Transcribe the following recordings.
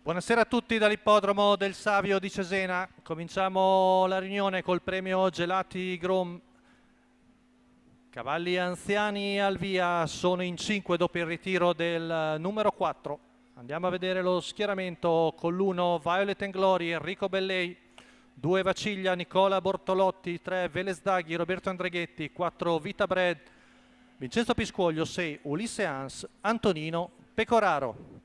Buonasera a tutti dall'ippodromo del Savio di Cesena. Cominciamo la riunione col premio Gelati Grom. Cavalli anziani al via, sono in 5 dopo il ritiro del numero 4. Andiamo a vedere lo schieramento con l'1 Violet and Glory, Enrico Bellei, 2 Vaciglia, Nicola Bortolotti, 3 Velesdaghi, Roberto Andreghetti, 4 Vita Bread, Vincenzo Piscoglio, 6 Ulisse Hans, Antonino Pecoraro.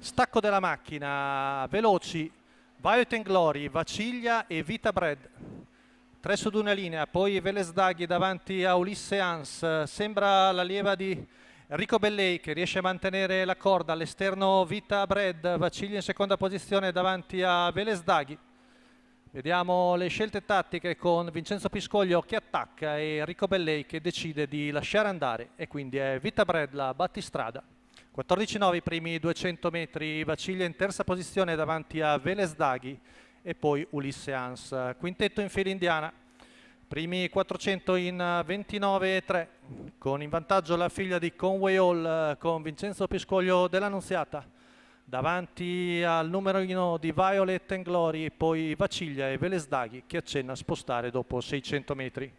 Stacco della macchina, veloci, Violet and Glory, Vaciglia e Vita Bread. 3 su 1 linea, poi Velesdaghi davanti a Ulisse Hans, sembra la lieva di Enrico Bellei che riesce a mantenere la corda, all'esterno Vita Bread, Vaciglia in seconda posizione davanti a Velesdaghi. Vediamo le scelte tattiche con Vincenzo Piscoglio che attacca e Enrico Bellei che decide di lasciare andare e quindi è Vita Bread la battistrada. 14,9 i primi 200 metri, Vaciglia in terza posizione davanti a Velesdaghi e poi Ulisse Hans. Quintetto in fila indiana, primi 400 in 29,3, con in vantaggio la figlia di Conway Hall con Vincenzo Piscoglio dell'Annunziata, davanti al numero 1 di Violet and Glory, poi Vaciglia e Velesdaghi che accenna a spostare dopo 600 metri.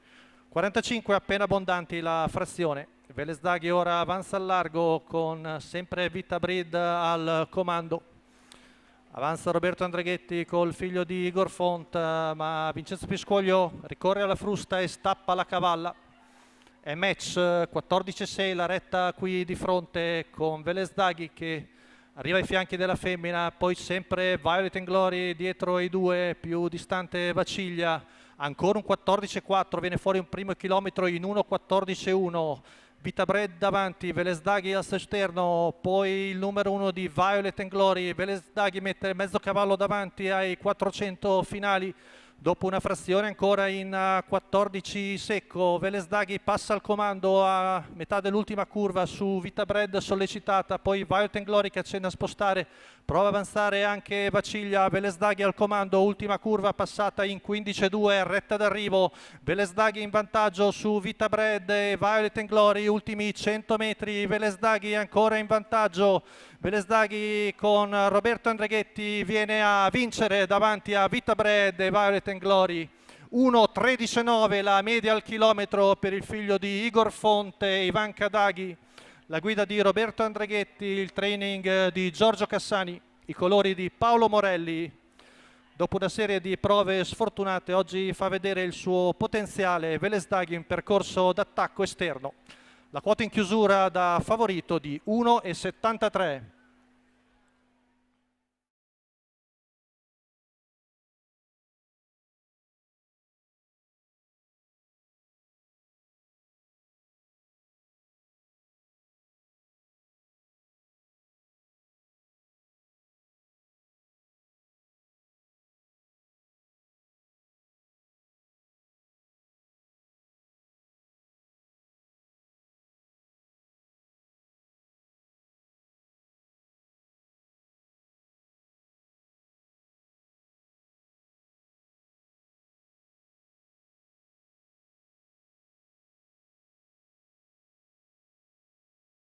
45 appena abbondanti la frazione. Velesdaghi ora avanza al largo con sempre Vita Bread al comando. Avanza Roberto Andreghetti col figlio di Igor Font, ma Vincenzo Piscoglio ricorre alla frusta e stappa la cavalla. È match 14,6 la retta qui di fronte con Velesdaghi che arriva ai fianchi della femmina, poi sempre Violet and Glory dietro ai due, più distante Vaciglia. Ancora un 14,4, viene fuori un primo chilometro in 1,14,1. Vita Bread davanti, Velesdaghi al esterno, poi il numero 1 di Violet and Glory. Velesdaghi mette mezzo cavallo davanti ai 400 finali dopo una frazione ancora in 14 secco. Velesdaghi passa al comando a metà dell'ultima curva su Vita Bread sollecitata, poi Violet and Glory che accenna a spostare, prova ad avanzare anche Vaciglia. Velesdaghi al comando, ultima curva passata in 15,2, retta d'arrivo, Velesdaghi in vantaggio su Vita Bread e Violet and Glory, ultimi 100 metri, Velesdaghi ancora in vantaggio. Velesdaghi con Roberto Andreghetti viene a vincere davanti a Vita Bread e Violet and Glory. 1,13,9 la media al chilometro per il figlio di Igor Fonte e Ivan Kadaghi. La guida di Roberto Andreghetti, il training di Giorgio Cassani, i colori di Paolo Morelli. Dopo una serie di prove sfortunate, oggi fa vedere il suo potenziale Velesdaghi in percorso d'attacco esterno. La quota in chiusura da favorito di 1,73.